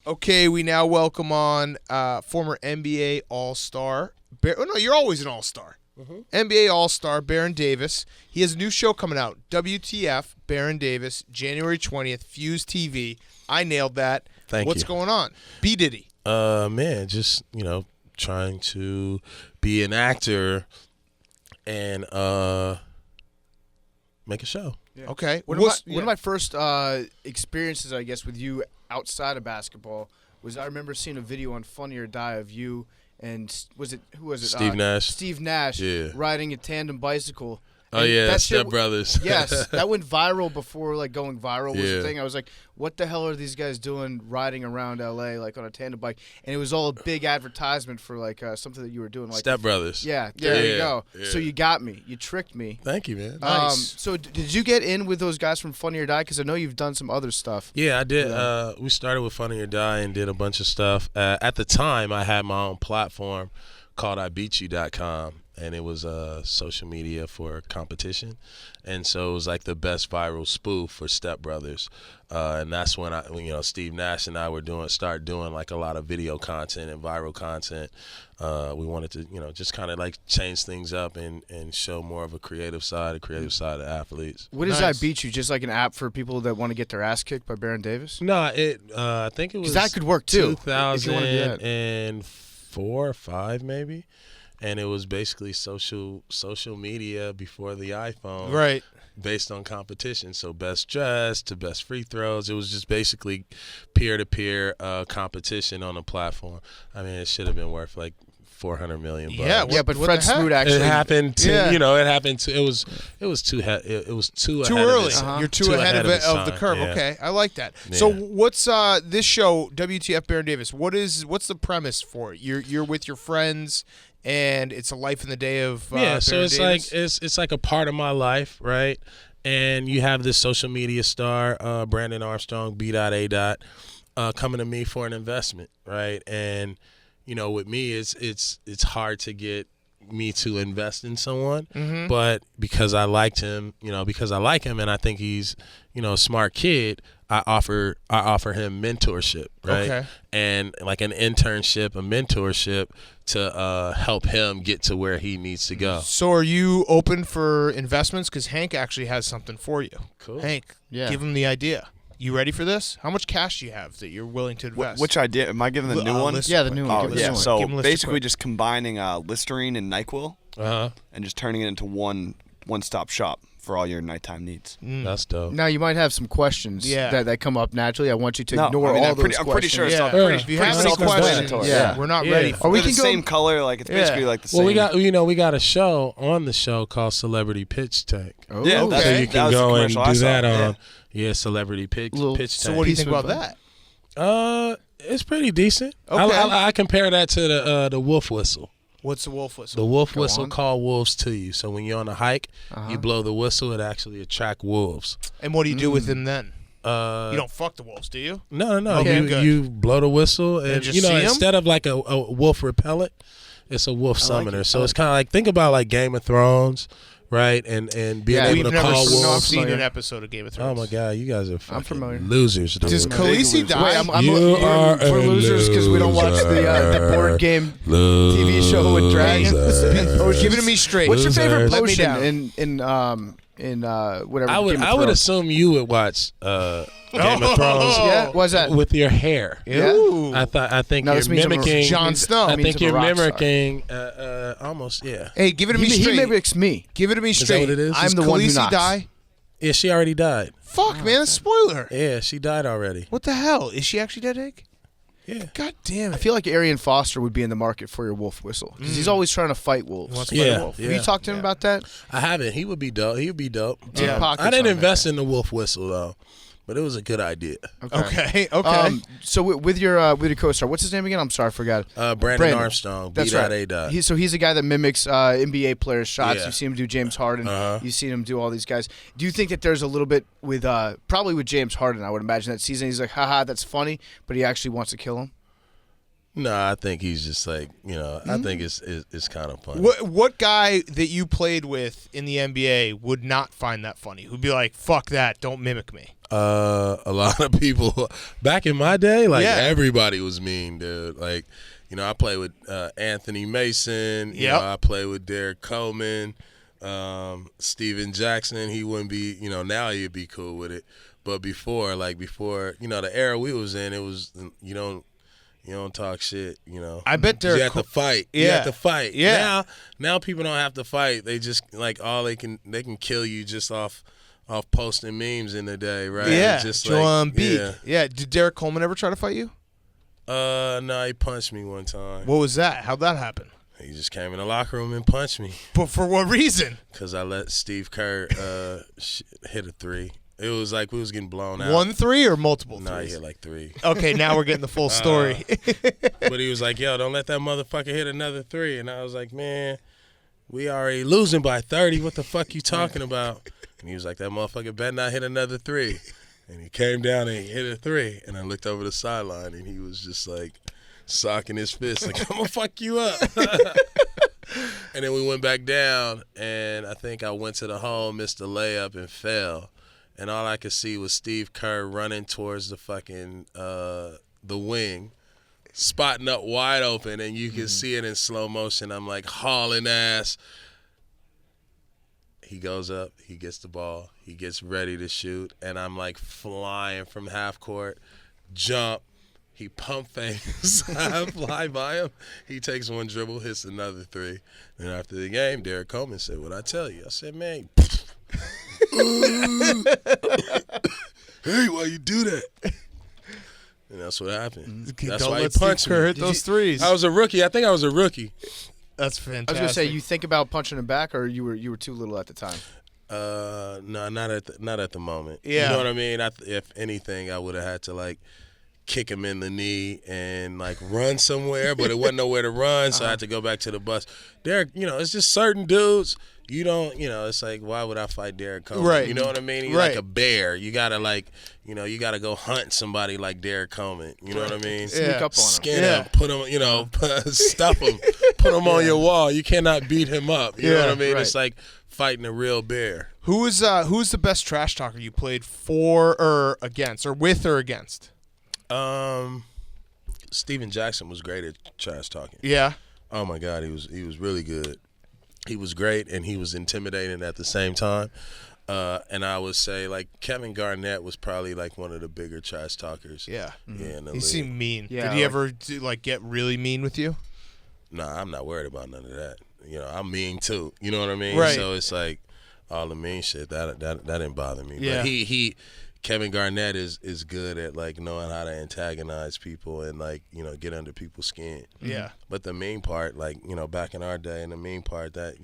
Okay, we now welcome on former NBA All-Star. You're always an All-Star. NBA All-Star Baron Davis. He has a new show coming out, WTF Baron Davis, January 20th, Fuse TV. I nailed that. Thank you. What's going on? B. Diddy. Man, just, trying to be an actor and make a show. Yeah. Okay. One of my first experiences, I guess, with you outside of basketball was I remember seeing a video on Funny or Die of you and who was it? Steve Nash. Steve Nash riding a tandem bicycle. Oh, and yeah, Step Brothers. Yes, that went viral before going viral was a thing. I was like, what the hell are these guys doing riding around L.A. on a tandem bike? And it was all a big advertisement for something that you were doing. Step Brothers. Yeah, there you go. Yeah. So you got me. You tricked me. Thank you, man. Nice. So did you get in with those guys from Funny or Die? Because I know you've done some other stuff. Yeah, I did. We started with Funny or Die and did a bunch of stuff. At the time, I had my own platform called IBeatYou.com. And it was social media for competition. And so it was like the best viral spoof for Step Brothers. And that's when Steve Nash and I were started doing like a lot of video content and viral content. We wanted to, just kind of like change things up and show more of a creative side of athletes. What is I Beat You? Just like an app for people that want to get their ass kicked by Baron Davis? No, I think it was that could work too. 2004 or 5 maybe. And it was basically social media before the iPhone. Right. Based on competition. So best dress to best free throws. It was just basically peer-to-peer competition on a platform. I mean, it should have been worth like $400 million. Yeah, but Fred Smoot actually it happened. It was too early. You're too ahead of the curve. Yeah. Okay, I like that. Yeah. So what's this show WTF Baron Davis? What's the premise for it? You're with your friends and it's a life in the day of so Baron it's Davis? like it's like a part of my life, right? And you have this social media star, Brandon Armstrong, B.A. Coming to me for an investment, right? And with me, it's hard to get me to invest in someone, but because I liked him, because I like him and I think he's, a smart kid, I offer him mentorship, right? Okay. And like an internship, a mentorship to help him get to where he needs to go. So are you open for investments? Because Hank actually has something for you. Cool. Hank, give him the idea. You ready for this? How much cash do you have that you're willing to invest? Which idea? Am I giving the new one? Yeah, the new one. Oh, yeah. So Give him basically just combining Listerine and NyQuil and just turning it into one-stop shop for all your nighttime needs. That's dope. Now, you might have some questions that come up naturally. I want you to ignore all those questions. I'm pretty sure it's if you have any questions, we're not ready. Or we can go the same color, like it's basically like the same. Well, we got a show on the show called Celebrity Pitch Tank. Oh, yeah, okay. So you can go and do that on Yeah, Celebrity Pitch Tank. So what do you think about that? It's pretty decent. Okay. I compare that to the wolf whistle. What's the wolf whistle? The wolf whistle call wolves to you. So when you're on a hike, you blow the whistle, it actually attracts wolves. And what do you do with them then? You don't fuck the wolves, do you? No. Okay, you blow the whistle, and just see 'em? instead of like a wolf repellent, it's a wolf summoner. So it's kind of like, think about like Game of Thrones, right? And being able to call I've wolves. seen an episode of Game of Thrones. Oh my God, you guys are I'm familiar. fucking losers. Dude. Does Khaleesi die? We're losers because we don't watch the board game TV show with dragons. Give it to me straight. What's your favorite Let me potion down. in whatever? I would assume you would watch Game of Thrones. Yeah, what's that? With your hair. Yeah. Ooh. I think No, you're this means I'm a mimicking Jon Snow. I means think I'm a you're rock star. mimicking almost, yeah. Hey, give it to me He straight. mimics me. Give it to me that straight. what it is? I'm Does the one who Khaleesi knocks. die? Yeah, she already died. Fuck, man, spoiler her. Yeah, she died already. What the hell? Is she actually dead, Hank? Yeah. God damn I it. feel like Arian Foster would be in the market for your wolf whistle because he's always trying to fight wolves. wants to fight a Yeah, wolf. yeah. Have you talked to him about that? I haven't. He would be dope. He would be dope. Deep pockets I didn't on invest in the wolf whistle though, but it was a good idea. Okay. So with your co-star, what's his name again? I'm sorry, I forgot. Brandon Armstrong. That's right. B.A. He's a guy that mimics NBA players' shots. Yeah. You've seen him do James Harden. Uh-huh. You've seen him do all these guys. Do you think that there's a little bit with probably with James Harden? I would imagine that season he's like, haha, that's funny, but he actually wants to kill him. No, I think he's just like, I think it's kind of funny. What guy that you played with in the NBA would not find that funny? Who'd be like, fuck that, don't mimic me? A lot of people back in my day, everybody was mean, dude. Like, I played with Anthony Mason. I played with Derek Coleman, Steven Jackson. He wouldn't be, now he'd be cool with it. But before, the era we was in, it was you don't talk shit, I bet Derek. You have to fight. Yeah. You have to fight. Yeah. Now people don't have to fight. They just they can kill you just off posting memes in the day, right? Yeah. Just Joel Embiid. Yeah. Did Derek Coleman ever try to fight you? No, he punched me one time. What was that? How'd that happen? He just came in the locker room and punched me. But for what reason? Because I let Steve Kerr hit a three. It was like we was getting blown out. 1 3 or multiple No, threes? he hit like 3. Okay, now we're getting the full story. But he was like, yo, don't let that motherfucker hit another 3. And I was like, man, we already losing by 30. What the fuck you talking about? And he was like, that motherfucker better not hit another 3. And he came down and he hit a 3. And I looked over the sideline and he was just like socking his fist like, I'm going to fuck you up. And then we went back down and I think I went to the hole, missed the layup and fell. And all I could see was Steve Kerr running towards the fucking the wing, spotting up wide open, and you can see it in slow motion. I'm like hauling ass. He goes up, he gets the ball, he gets ready to shoot, and I'm like flying from half court, jump. He pump fakes, I fly by him. He takes one dribble, hits another 3. And after the game, Derek Coleman said, "What'd I tell you?" I said, "Man." Hey, why you do that? And that's what happened. That's Don't why he let Steve punched Kerr me. hit those threes. I was a rookie. I think I was a rookie. That's fantastic. I was gonna say, you think about punching him back, or you were too little at the time. No, not at the moment. Yeah. You know what I mean? If anything, I would have had to kick him in the knee and run somewhere, but it wasn't nowhere to run, so I had to go back to the bus. Derek, it's just certain dudes. You don't, it's like, why would I fight Derek Coleman? Right. You know what I mean? He's like a bear. You gotta you gotta go hunt somebody like Derek Coleman. You know what I mean? Sneak up on him. Skin him, put him, stuff him, put him on your wall. You cannot beat him up. You know what I mean? Right. It's like fighting a real bear. Who's the best trash talker you played for or against, or with or against? Steven Jackson was great at trash talking. Yeah. Oh my God, he was really good. He was great and he was intimidating at the same time. And I would say Kevin Garnett was probably one of the bigger trash talkers. Yeah. Yeah. In the He league. seemed mean. Yeah, Did he ever get really mean with you? Nah, I'm not worried about none of that. I'm mean too. You know what I mean? Right. So it's all the mean shit that didn't bother me. Yeah. But Kevin Garnett is good at knowing how to antagonize people and get under people's skin. Yeah. But the mean part, back in our day, and the mean part that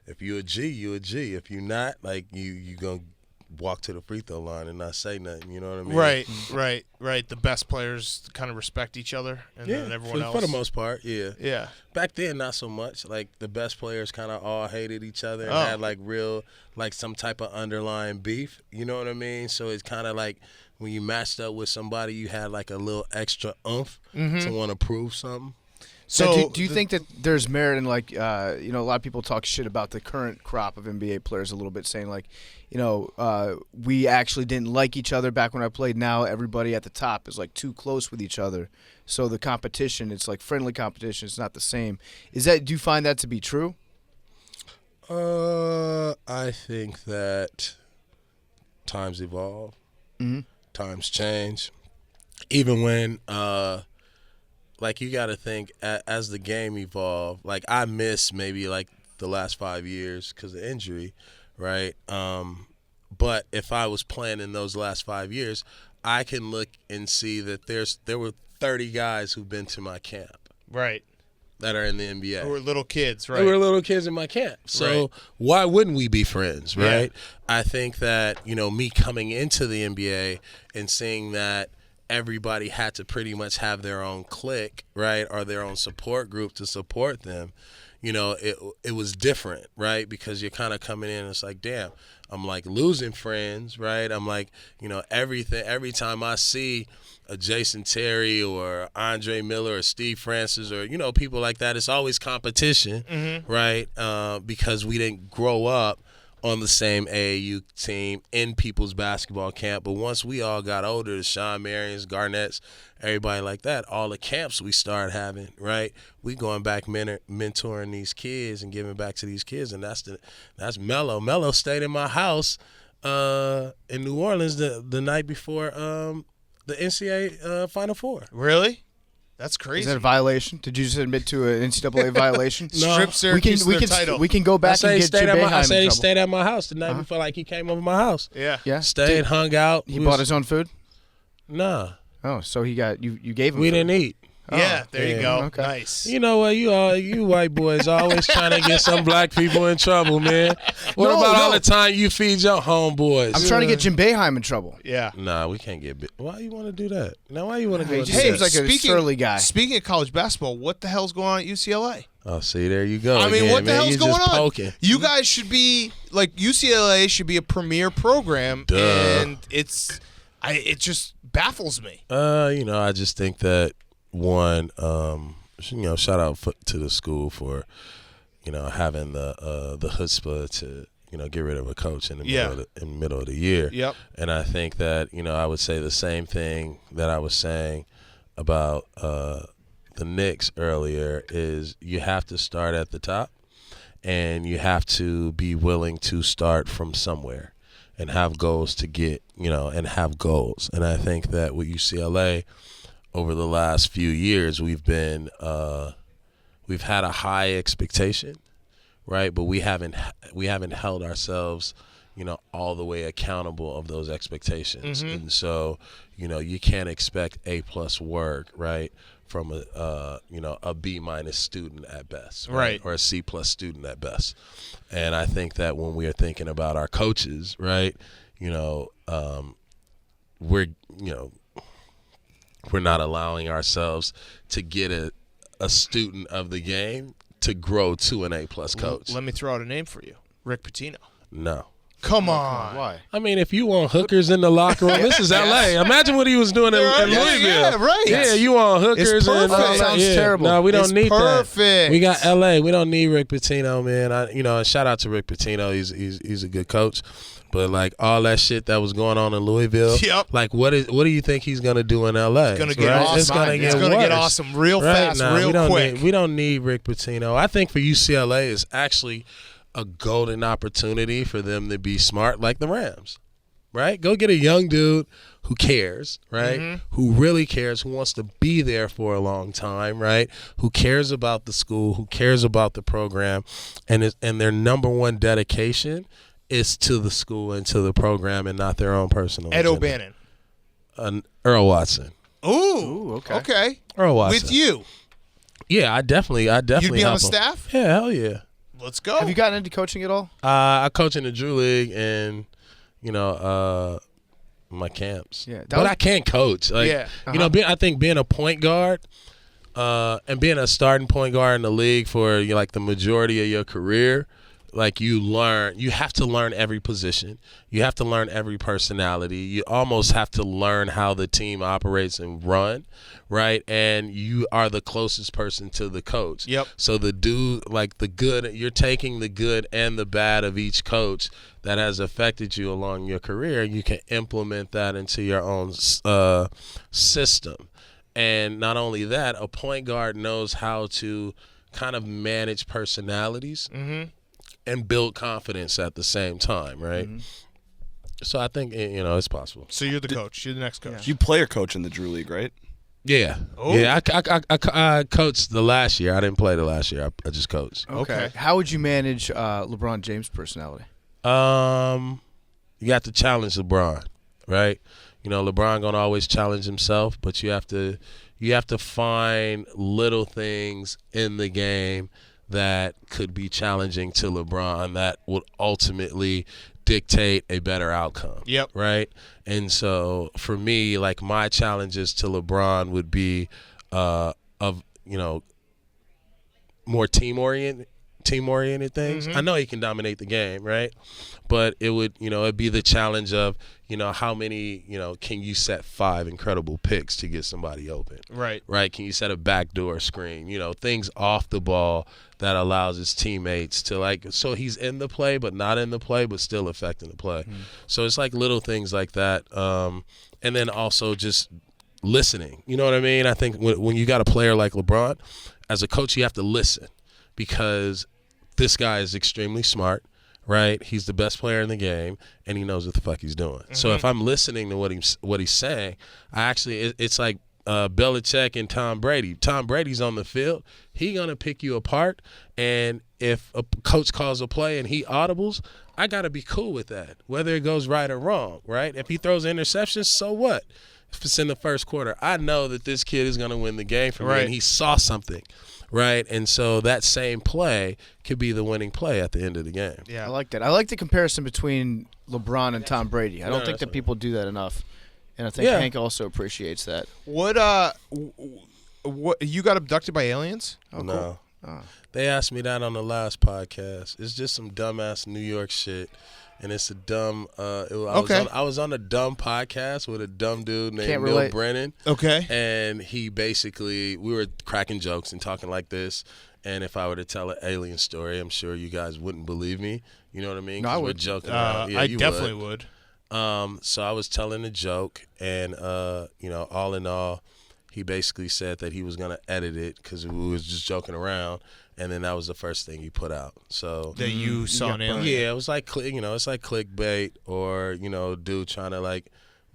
if you a G, you a G. If you not, you gonna walk to the free throw line and not say nothing. You know what I mean? Right. The best players kind of respect each other, and then everyone else. For the most part, yeah. Yeah. Back then, not so much. The best players kind of all hated each other and had real some type of underlying beef. You know what I mean? So it's kind of when you matched up with somebody, you had a little extra oomph to want to prove something. So do you think that there's merit in a lot of people talk shit about the current crop of NBA players a little bit, saying we actually didn't like each other back when I played. Now everybody at the top is too close with each other, so the competition, it's friendly competition. It's not the same. Do you find that to be true? I think that times evolve, times change. Even when you got to think as the game evolved. I miss maybe the last 5 years because of injury, right? But if I was playing in those last 5 years, I can look and see that there were 30 guys who've been to my camp, Right. that are in the NBA. Who were little kids, right? They were little kids in my camp. So why wouldn't we be friends, right? Yeah. I think that, me coming into the NBA and seeing that everybody had to pretty much have their own clique, right, or their own support group to support them. it was different, right? Because you're kind of coming in and it's like, damn, I'm like losing friends, right? I'm like, every time I see a Jason Terry or Andre Miller or Steve Francis or, people like that, it's always competition, right? Because we didn't grow up on the same AAU team in people's basketball camp. But once we all got older, the Sean Marions, Garnett's, everybody like that, all the camps we started having, right? We going back mentoring these kids and giving back to these kids, and that's Melo. Melo stayed in my house in New Orleans the night before the NCAA Final Four. Really? That's crazy. Is that a violation? Did you just admit to an NCAA violation? No. Strip Syracuse their title. We can go back and get Jim Boeheim in trouble. I said he stayed at my house the night before, like he came over my house. Yeah. Stayed, hung out. He bought his own food? Nah. Oh, so he got you gave him We food. didn't eat. Yeah, there you go. Okay. Nice. You know what? You white boys always trying to get some black people in trouble, man. What about all the time you feed your homeboys? I'm trying to get Jim Boeheim in trouble. Yeah. Nah, we can't get. Why you want to do that? Now, why you want to go? He just seems like a surly guy. Speaking of college basketball, what the hell's going on at UCLA? Oh, see, there you go. I mean, again, what the man. hell's You're going just on? Poking. You guys should be like UCLA should be a premier program, Duh. and it just baffles me. I just think that one, shout out to the school for, having the chutzpah to, get rid of a coach in the middle of the year. Yep. And I think that, I would say the same thing that I was saying about the Knicks earlier is you have to start at the top, and you have to be willing to start from somewhere and have goals to get, and have goals. And I think that with UCLA, over the last few years, we've had a high expectation, right? But we haven't held ourselves, all the way accountable of those expectations. And so, you can't expect A+ work, right, from a B- student at best, right, or a C+ student at best. And I think that when we are thinking about our coaches, right, we're not allowing ourselves to get a student of the game to grow to an A+ coach. Let me throw out a name for you. Rick Pitino. No. Come on. Why? I mean, if you want hookers in the locker room, this is L.A. Imagine what he was doing in Louisville. Yeah, right. Yeah, you want hookers. It's perfect. That sounds terrible. No, we don't need perfect. that. We got L.A. We don't need Rick Pitino, man. And shout out to Rick Pitino. He's a good coach. But like all that shit that was going on in Louisville, like what do you think he's gonna do in LA? It's gonna get awesome. It's gonna get awesome real fast, real quick. We don't need Rick Pitino. I think for UCLA is actually a golden opportunity for them to be smart like the Rams. Right? Go get a young dude who cares, right? Who really cares, who wants to be there for a long time, right? Who cares about the school, who cares about the program, and their number one dedication is to the school and to the program and not their own personal Ed agenda. O'Bannon. Earl Watson. Ooh, okay. Earl Watson. With you. Yeah, I definitely You'd be on the help him. staff? Yeah, hell yeah. Let's go. Have you gotten into coaching at all? I coach in the Drew League and, my camps. Yeah, but I can't coach. Like, I think being a point guard and being a starting point guard in the league for like the majority of your career, like you have to learn every position. You have to learn every personality. You almost have to learn how the team operates and run, right? And you are the closest person to the coach. Yep. So you're taking the good and the bad of each coach that has affected you along your career. You can implement that into your own system. And not only that, a point guard knows how to kind of manage personalities. And build confidence at the same time, right? So I think it's possible. So you're the coach. You're the next coach. You player coach in the Drew League, right? Yeah. Oh. Yeah. I coached the last year. I didn't play the last year. I just coached. Okay. How would you manage LeBron James' personality? You have to challenge LeBron, right? LeBron gonna always challenge himself, but you have to find little things in the game that could be challenging to LeBron that would ultimately dictate a better outcome. Yep. Right? And so for me, like my challenges to LeBron would be more team team-oriented things. I know he can dominate the game, right? But it would, it'd be the challenge of, how many, can you set 5 incredible picks to get somebody open? Right. Right? Can you set a backdoor screen? Things off the ball that allows his teammates to so he's in the play but not in the play but still affecting the play. So it's like little things like that. And then also just listening. You know what I mean? I think when you got a player like LeBron, as a coach, you have to listen because this guy is extremely smart. Right, he's the best player in the game, and he knows what the fuck he's doing. So if I'm listening to what he's saying, it's like Belichick and Tom Brady. Tom Brady's on the field, he gonna pick you apart, and if a coach calls a play and he audibles, I gotta be cool with that, whether it goes right or wrong. Right, if he throws interceptions, so what? If it's in the first quarter, I know that this kid is gonna win the game for me, and he saw something. Right, and so that same play could be the winning play at the end of the game. Yeah, I like that. I like the comparison between LeBron and Tom Brady. I don't think that people do that enough, and I think Hank also appreciates that. What you got abducted by aliens? Oh, no. Cool. They asked me that on the last podcast. It's just some dumbass New York shit. And it's a dumb. I was on a dumb podcast with a dumb dude named Neil Brennan. Okay. And he we were cracking jokes and talking like this. And if I were to tell an alien story, I'm sure you guys wouldn't believe me. You know what I mean? No, I would. We're joking around. Yeah, I definitely would. So I was telling a joke, and all in all, he basically said that he was gonna edit it because we was just joking around. And then that was the first thing he put out. So that you saw an alien. Yeah, it was like it's like clickbait or dude trying to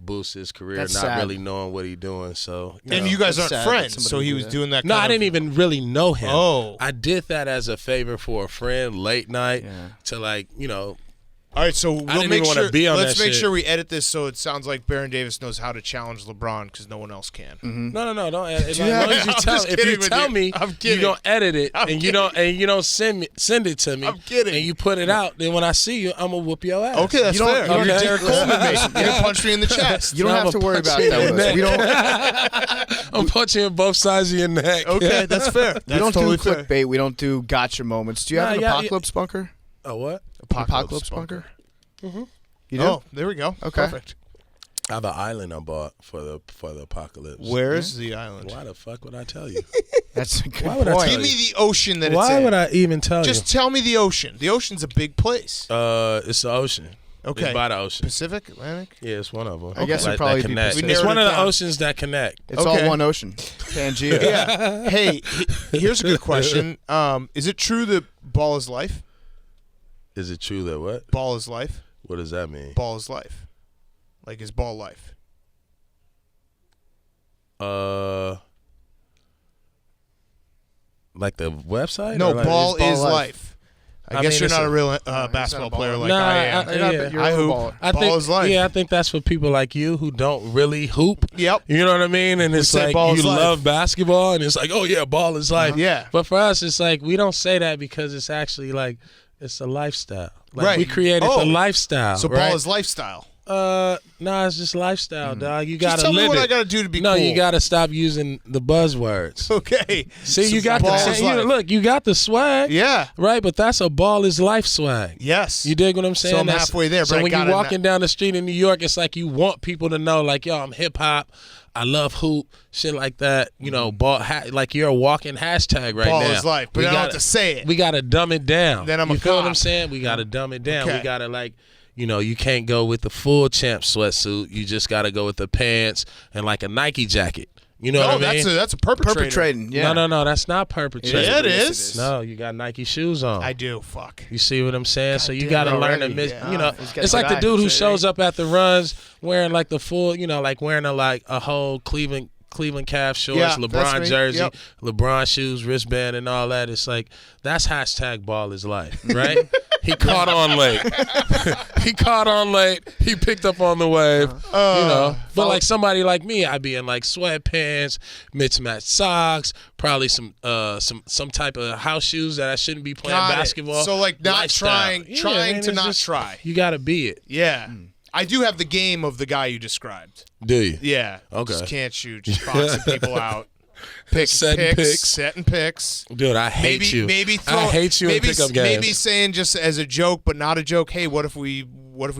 boost his career, That's not sad. really knowing what he's doing. So and you guys aren't sad friends, so he was doing that. No, I didn't even really know him. Oh, I did that as a favor for a friend late night to All right, so I didn't even want to be on let's that make shit. sure we edit this so it sounds like Baron Davis knows how to challenge LeBron because no one else can. No, don't edit. As long as you tell, if you tell me you don't edit it and you don't send it to me, I'm kidding. and you put it out, then when I see you, I'm gonna whoop your ass. Okay, that's fair. you don't- You're okay. Derek Coleman, basically. You punch me in the chest. You don't have to worry about that with us. We don't. I'm punching in both sides of your neck. Okay, that's fair. That's We don't totally do fair. clickbait. We don't do gotcha moments. Do you have an apocalypse bunker? A what? Apocalypse bunker. Mm-hmm. You do? Oh, there we go. Okay. Perfect. I have an island I bought for the apocalypse. Where is the island? Why the fuck would I tell you? That's a good Why would I point. tell Give me you? the ocean that it's Why in. would I even tell Just tell me the ocean. The ocean's a big place. you? It's the ocean. Okay. It's by the ocean. Pacific, Atlantic? Yeah, it's one of them. I guess it'd That probably be connect. Pacific. We It's narrowed one it of the down. oceans that connect. It's Okay. all one ocean. Pangea. Yeah. Hey, here's a good question. Is it true that ball is life? Is it true that what? Ball is life? What does that mean? Ball is life. Like, is ball life? Like the website? No, Or like- ball Ball is life. life. I I guess mean, you're it's not a- a real he's not basketball a player baller. like Nah, I am. You're I a hoop. baller. I Ball think, is life. Yeah, I think that's for people like you who don't really hoop. Yep. You know what I mean? And it's say like ball you is life. love basketball, and it's like, oh yeah, ball is life. Yeah. But for us, it's like we don't say that because it's actually like it's a lifestyle. Like Right. we created Oh. the lifestyle. So right? ball is lifestyle. Nah, it's just lifestyle, dog. You Just gotta tell me live what it. I got to do to be no, cool. you gotta stop using the buzzwords. Okay. See, So you got ball the is life. look. You got the swag, Yeah. right? But that's a ball is life swag. Yes. You dig what I'm saying? So I'm That's- halfway there, So but I when got you're it walking down the street in New York, it's like you want people to know, like, yo, I'm hip hop. I love hoop, shit like that. You know, ball, like you're a walking hashtag right Ball now. is life, but We I don't gotta- have to say it. We gotta dumb it down. Then I'm you a feel what cop. I'm saying? We gotta dumb it down. Okay. We gotta you can't go with the full champ sweatsuit. You just gotta go with the pants and like a Nike jacket. You know No, what I mean? that's a perpetrator. Perpetrating. Yeah. No, that's not perpetrating. Yeah, it Yes, is. No, you got Nike shoes on. I do. Fuck. You see what I'm saying? So you damn got to it learn to already. miss. Yeah. You know, He's got it's the like the guy. dude who Say, shows up at the runs wearing like the full, like wearing a whole Cleveland calf shorts, Yeah, that's LeBron me. jersey, Yep. LeBron shoes, wristband, and all that. It's like that's hashtag ball is life, right? He caught on late. He caught on late. He picked up on the wave, But like somebody like me, I'd be in like sweatpants, mismatched socks, probably some type of house shoes that I shouldn't be playing Got it. basketball. So like not Lifestyle. trying man, to it's not just- try. You got to be it. Yeah. I do have the game of the guy you described. Do you? Yeah. Okay. Just can't shoot. Just boxing people out. Setting picks. Setting picks. Dude, I hate you. I hate you in pickup games. Maybe saying just as a joke, but not a joke. Hey, what if we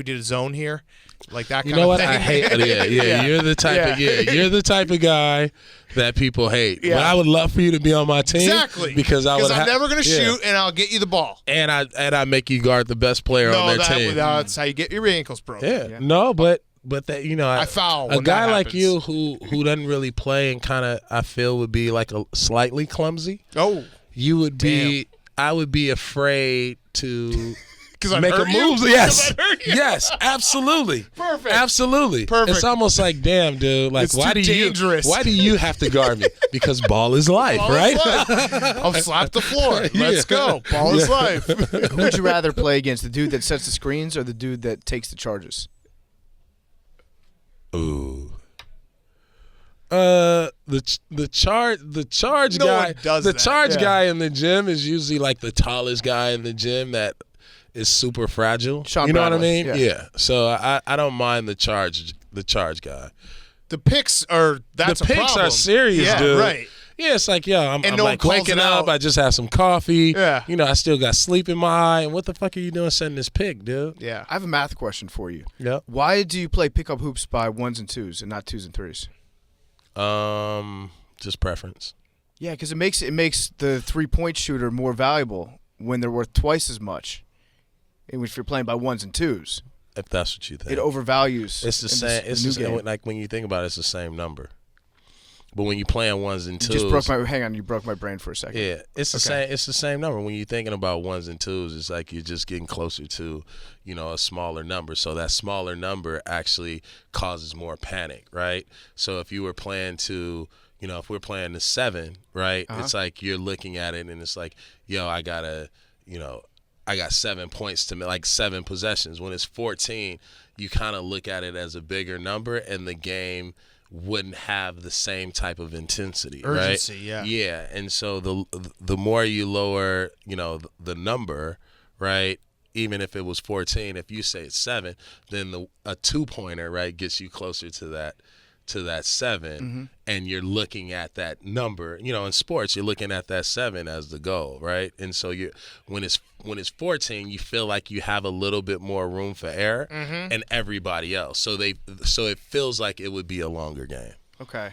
did a zone here? Like that kind of thing. You know what? I hate. Yeah. You're the type. You're the type of guy that people hate. Yeah. But I would love for you to be on my team. Exactly. Because I'm never going to shoot, and I'll get you the ball. And I make you guard the best player on their team. That's how you get your ankles broken. Yeah. No, but that I foul. A guy like you who doesn't really play and kind of I feel would be like a slightly clumsy. Oh. You would be. I would be afraid to. Because make a move. Yes. Yes, absolutely. Perfect. Absolutely. Perfect. It's almost like, damn, dude. Like, why do you have to guard me? Because ball is life, right? I'll slap the floor. Let's go. Ball is life. Who would you rather play against, the dude that sets the screens or the dude that takes the charges? Ooh. The charge No guy. one does the that. charge guy in the gym is usually like the tallest guy in the gym that is super fragile. Sean you know Bradley, what I mean? Yeah. So I don't mind the charge guy. The picks are that's the picks a problem. are serious, yeah, dude. Right. Yeah, it's like, I'm no like one calls waking it up. out. I just had some coffee. Yeah. I still got sleep in my eye. And what the fuck are you doing setting this pick, dude? Yeah. I have a math question for you. Yeah. Why do you play pickup hoops by 1s and 2s and not 2s and 3s? Just preference. Yeah, because it makes the 3-point shooter more valuable when they're worth twice as much. If you're playing by 1s and 2s, if that's what you think, it overvalues. It's the same. It's the same. Like when you think about it, it's the same number. But when you playing 1s and 2s, you broke my brain for a second. Yeah, it's the same. It's the same number. When you're thinking about 1s and 2s, it's like you're just getting closer to, a smaller number. So that smaller number actually causes more panic, right? So if you were playing if we're playing the 7, right? It's like you're looking at it and it's like, I gotta, I got 7 points to make, like 7 possessions. When it's 14, you kind of look at it as a bigger number, and the game wouldn't have the same type of intensity, urgency, right? yeah. Yeah, and so the more you lower, the number, right? Even if it was 14, if you say it's 7, then a 2-pointer, right, gets you closer to that 7, and you're looking at that number. In sports, you're looking at that 7 as the goal, right? And so when it's 14, you feel like you have a little bit more room for error, and everybody else. So it feels like it would be a longer game. Okay.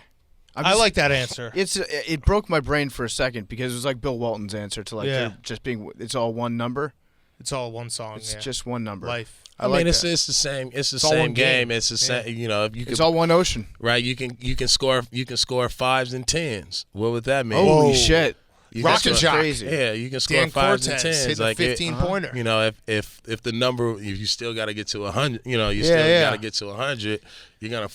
I like that answer. It broke my brain for a second because it was like Bill Walton's answer to they're just being. It's all one number. It's all one song. It's just one number. Life. I mean, it's the same. It's the same game. It's the same. If you it's all one ocean, right? You can score 5s and 10s. What would that mean? Holy shit! Rock and jock. Crazy. Yeah, you can score 5s and 10s. Hit like 15-pointer. If the number, if you still got to get to 100, you still got to get to 100. You're gonna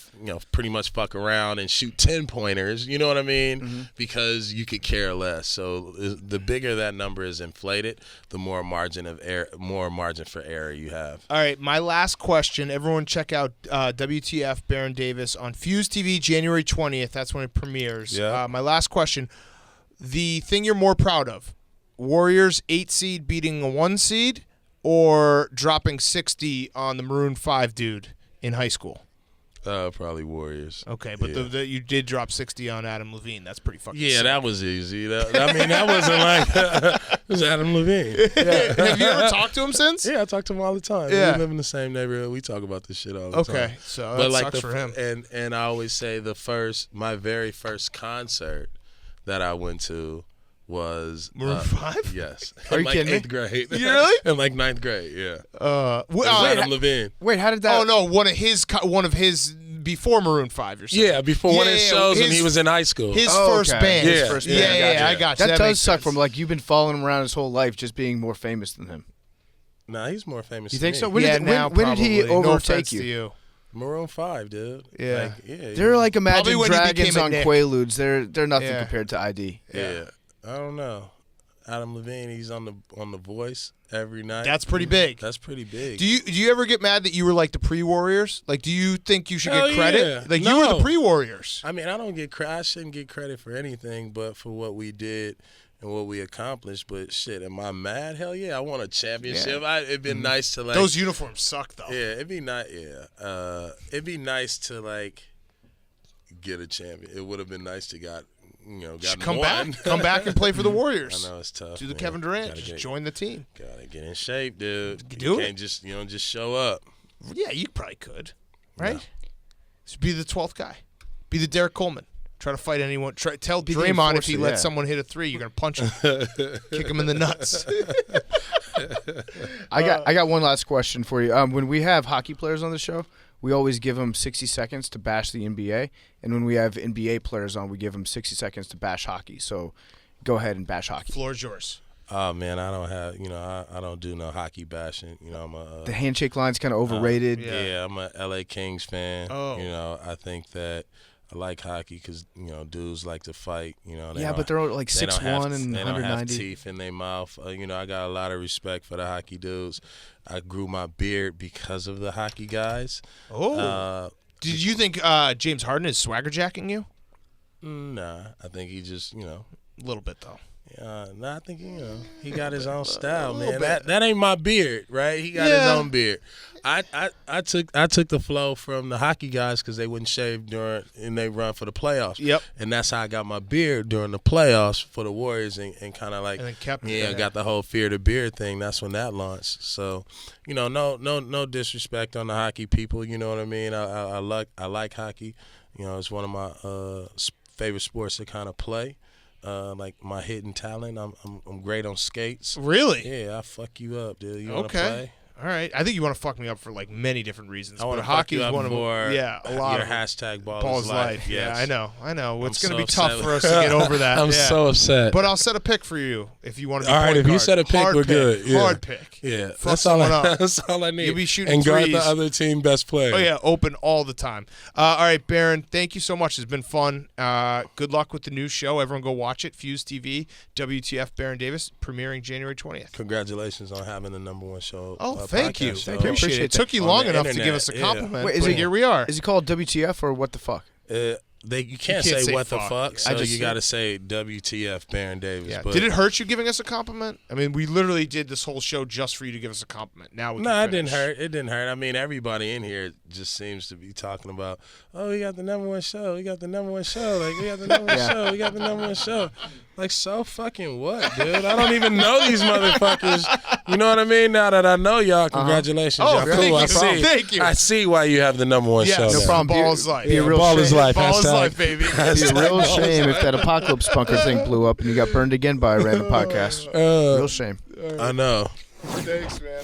pretty much fuck around and shoot 10-pointers. You know what I mean? Because you could care less. So the bigger that number is inflated, the more margin for error you have. All right, my last question. Everyone, check out WTF Baron Davis on Fuse TV January 20th. That's when it premieres. Yeah. My last question. The thing you're more proud of, Warriors 8 seed beating a 1 seed, or dropping 60 on the Maroon 5 dude in high school? Probably Warriors. Okay, but you did drop 60 on Adam Levine. That's pretty fucking sick. That was easy. That wasn't like it was Adam Levine. Yeah. Have you ever talked to him since? Yeah, I talk to him all the time. Yeah. We live in the same neighborhood. We talk about this shit all the time. Okay, so that sucks for him. And I always say my very first concert that I went to was Maroon 5? Yes. Are in you kidding me? 8th grade. You really? In like 9th grade, yeah. Adam Levine. Wait, how did that? Oh no, one of his before Maroon 5. You're saying? Yeah, before one of his shows when he was in high school. His first band. Yeah. His first band. Yeah, I got you. That does makes suck. sense. From you've been following him around his whole life, just being more famous than him. Nah, he's more famous. You than think me. so? When did he probably. No overtake offense to you? Maroon 5, dude. Yeah. They're like Imagine Probably when he Dragons became a on Nick. Quaaludes. They're nothing Yeah. compared to ID. Yeah. I don't know. Adam Levine, he's on the Voice every night. That's pretty big. That's pretty big. Do you ever get mad that you were like the pre-Warriors? Like, do you think you should Hell get credit? yeah. Like, you were No. the pre-Warriors. I mean, I shouldn't get credit for anything but for what we did and what we accomplished. But shit, am I mad? Hell yeah, I won a championship. It'd been nice to like. Those uniforms suck though. Yeah, it'd be nice. Yeah, it'd be nice to like get a champion. It would have been nice to come back and play for the Warriors. I know it's tough. Do the Kevin Durant. Just join the team. Gotta get in shape, dude. You can't just just show up. Yeah, you probably could, right? No. Just be the 12th guy. Be the Derek Coleman. Try to fight anyone. Tell Draymond if he lets someone hit a three, you're gonna punch him, kick him in the nuts. I got one last question for you. When we have hockey players on the show, we always give them 60 seconds to bash the NBA, and when we have NBA players on, we give them 60 seconds to bash hockey. So, go ahead and bash hockey. Floor is yours. Oh man, I don't have I don't do no hockey bashing. I'm the handshake line's kind of overrated. Yeah, I'm a LA Kings fan. Oh. I think that I like hockey because dudes like to fight. But they're like 6'1" and 190. They don't have teeth in their mouth. I got a lot of respect for the hockey dudes. I grew my beard because of the hockey guys. Oh. Did you think James Harden is swagger jacking you? Nah, I think he just a little bit though. I think he got his own style, man. That ain't my beard, right? He got his own beard. I took the flow from the hockey guys because they wouldn't shave and they run for the playoffs. Yep. And that's how I got my beard during the playoffs for the Warriors and kind of like got the whole fear the beard thing. That's when that launched. So no disrespect on the hockey people. You know what I mean? I like hockey. It's one of my favorite sports to kind of play. Like my hidden talent, I'm great on skates. Really? Yeah, I fuck you up, dude. You wanna play? All right. I think you want to fuck me up for like many different reasons. I want to hockey fuck you is up one of them. A lot your of hashtag Ball's life. Yes. Yeah, I know. It's going to be so tough for us to get over that. I'm so upset. But I'll set a pick for you if you want to be all right, if guard. you set a pick, we're good. Yeah. Hard pick. Yeah, that's all I need. You'll be shooting and guard threes. the other team best player. Oh yeah, open all the time. All right, Baron, thank you so much. It's been fun. Good luck with the new show. Everyone go watch it. Fuse TV, WTF Baron Davis, premiering January 20th. Congratulations on having the #1 show. Oh, thank you. Show. Appreciate it. It took you long enough to give us a compliment. Wait, here we are. Is it called WTF or what the fuck? You can't say what the fuck, so you got to say WTF Baron Davis. Yeah. But did it hurt you giving us a compliment? I mean, we literally did this whole show just for you to give us a compliment. Now we can it didn't hurt. It didn't hurt. I mean, everybody in here just seems to be talking about, we got the #1 show. We got the #1 show. Like, we got the #1 show. We got the #1 show. Like, so fucking what, dude? I don't even know these motherfuckers. You know what I mean? Now that I know y'all, congratulations. Oh, y'all cool. Thank you. I see why you have the #1 show. No problem. Ball is life. Ball is life. Ball is life, baby. It'd be a real shame if that apocalypse bunker thing blew up and you got burned again by a random podcast. Real shame. I know. Thanks, man.